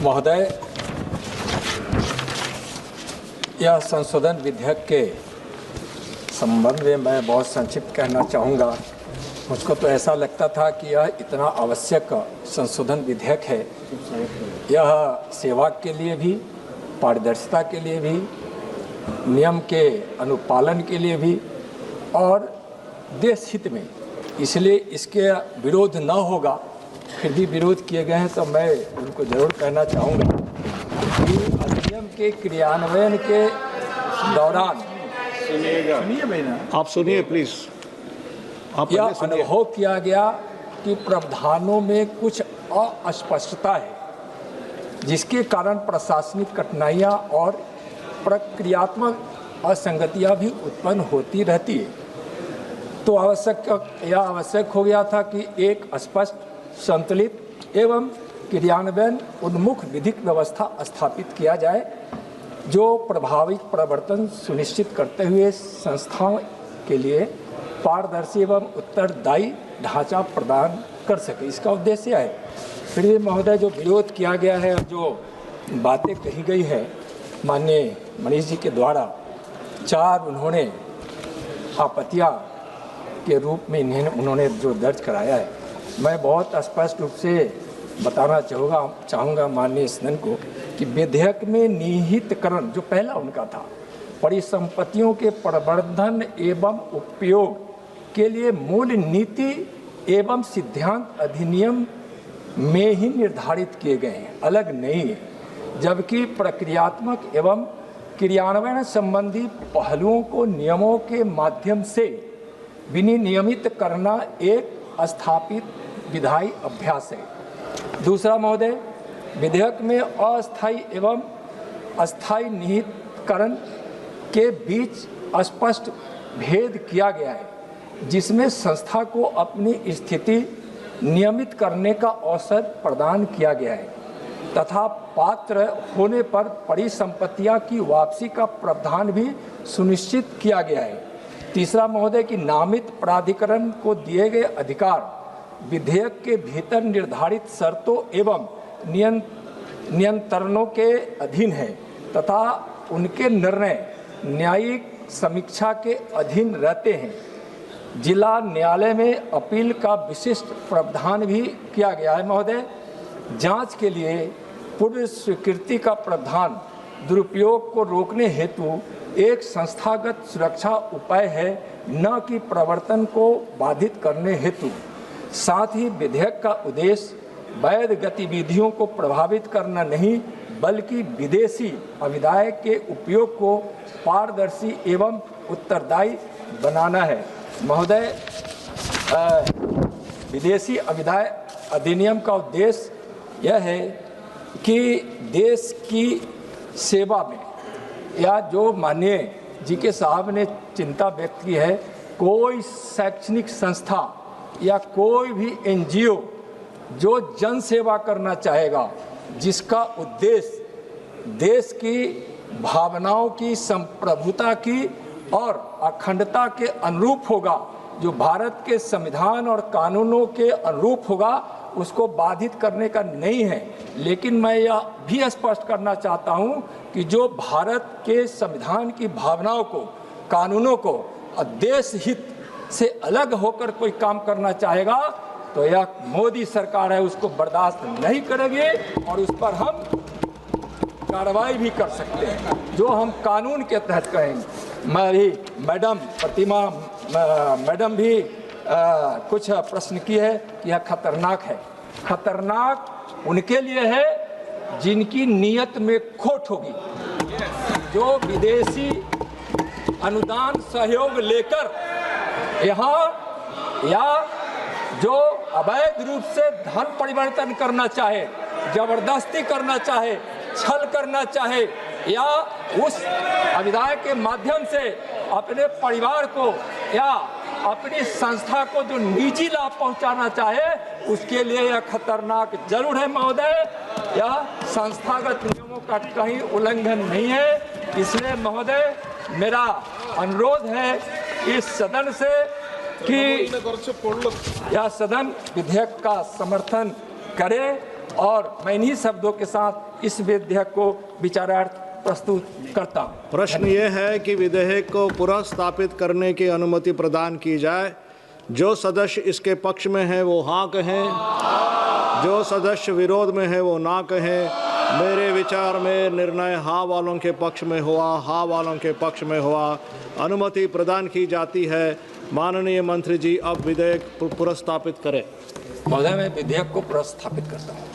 महोदय, यह संशोधन विधेयक के संबंध में मैं बहुत संक्षिप्त कहना चाहूँगा। मुझको तो ऐसा लगता था कि यह इतना आवश्यक संशोधन विधेयक है। यह सेवा के लिए भी, पारदर्शिता के लिए भी, नियम के अनुपालन के लिए भी और देश हित में, इसलिए इसके विरोध न होगा। फिर भी विरोध किए गए हैं तो मैं उनको ज़रूर कहना चाहूँगा कि अधिनियम के क्रियान्वयन के दौरान आप सुनिए प्लीज। यह अनुभव किया गया कि प्रावधानों में कुछ अस्पष्टता है, जिसके कारण प्रशासनिक कठिनाइयाँ और प्रक्रियात्मक असंगतियाँ भी उत्पन्न होती रहती है। तो आवश्यक हो गया था कि एक स्पष्ट, संतुलित एवं क्रियान्वयन उन्मुख विधिक व्यवस्था स्थापित किया जाए, जो प्रभावी प्रवर्तन सुनिश्चित करते हुए संस्थाओं के लिए पारदर्शी एवं उत्तरदायी ढांचा प्रदान कर सके। इसका उद्देश्य है। फिर भी महोदय, जो विरोध किया गया है, जो बातें कही गई है माननीय मनीष जी के द्वारा, 4 उन्होंने आपत्तियां के रूप में उन्होंने जो दर्ज कराया है, मैं बहुत स्पष्ट रूप से बताना चाहूँगा माननीय सदन को कि विधेयक में निहितकरण जो पहला उनका था, परिसंपत्तियों के प्रबंधन एवं उपयोग के लिए मूल नीति एवं सिद्धांत अधिनियम में ही निर्धारित किए गए हैं, अलग नहीं है। जबकि प्रक्रियात्मक एवं क्रियान्वयन संबंधी पहलुओं को नियमों के माध्यम से विनियमित करना एक स्थापित विधायी अभ्यास है। दूसरा महोदय, विधेयक में अस्थायी एवं अस्थायी निहितकरण के बीच स्पष्ट भेद किया गया है, जिसमें संस्था को अपनी स्थिति नियमित करने का अवसर प्रदान किया गया है तथा पात्र होने पर परिसंपत्तियां की वापसी का प्रावधान भी सुनिश्चित किया गया है। तीसरा महोदय, कि नामित प्राधिकरण को दिए गए अधिकार विधेयक के भीतर निर्धारित शर्तों एवं नियंत्रणों के अधीन है तथा उनके निर्णय न्यायिक समीक्षा के अधीन रहते हैं। जिला न्यायालय में अपील का विशिष्ट प्रावधान भी किया गया है। महोदय, जांच के लिए पूर्व स्वीकृति का प्रावधान दुरुपयोग को रोकने हेतु एक संस्थागत सुरक्षा उपाय है, न कि प्रवर्तन को बाधित करने हेतु। साथ ही विधेयक का उद्देश्य वैध गतिविधियों को प्रभावित करना नहीं, बल्कि विदेशी अविदाय के उपयोग को पारदर्शी एवं उत्तरदायी बनाना है। महोदय, विदेशी अविदाय अधिनियम का उद्देश्य यह है कि देश की सेवा में, या जो माननीय जी के साहब ने चिंता व्यक्त की है, कोई शैक्षणिक संस्था या कोई भी एनजीओ जो जन सेवा करना चाहेगा, जिसका उद्देश्य देश की भावनाओं की संप्रभुता की और अखंडता के अनुरूप होगा, जो भारत के संविधान और कानूनों के अनुरूप होगा, उसको बाधित करने का नहीं है। लेकिन मैं यह भी स्पष्ट करना चाहता हूं कि जो भारत के संविधान की भावनाओं को, कानूनों को और देश हित से अलग होकर कोई काम करना चाहेगा, तो यह मोदी सरकार है, उसको बर्दाश्त नहीं करेगी और उस पर हम कार्रवाई भी कर सकते हैं, जो हम कानून के तहत कहेंगे। मैं भी मैडम प्रतिमा मैडम भी कुछ प्रश्न की है कि यह खतरनाक है। खतरनाक उनके लिए है जिनकी नीयत में खोट होगी, जो विदेशी अनुदान सहयोग लेकर यहाँ, या जो अवैध रूप से धन परिवर्तन करना चाहे, जबरदस्ती करना चाहे, छल करना चाहे, या उस अविदाय के माध्यम से अपने परिवार को या अपनी संस्था को जो निजी लाभ पहुंचाना चाहे, उसके लिए यह खतरनाक जरूर है। महोदय, यह संस्थागत नियमों का कहीं उल्लंघन नहीं है। इसलिए महोदय, मेरा अनुरोध है इस सदन से कि यह सदन विधेयक का समर्थन करे और मैं इन्हीं शब्दों के साथ इस विधेयक को विचारार्थ प्रस्तुत करता हूं। प्रश्न ये है कि विधेयक को पुनर्स्थापित करने की अनुमति प्रदान की जाए। जो सदस्य इसके पक्ष में है वो हाँ कहें, जो सदस्य विरोध में है वो ना कहें। मेरे विचार में निर्णय हाँ वालों के पक्ष में हुआ, हाँ वालों के पक्ष में हुआ। अनुमति प्रदान की जाती है। माननीय मंत्री जी अब विधेयक पुनर्स्थापित करें। महोदय, मैं विधेयक को पुनर्स्थापित करता हूँ।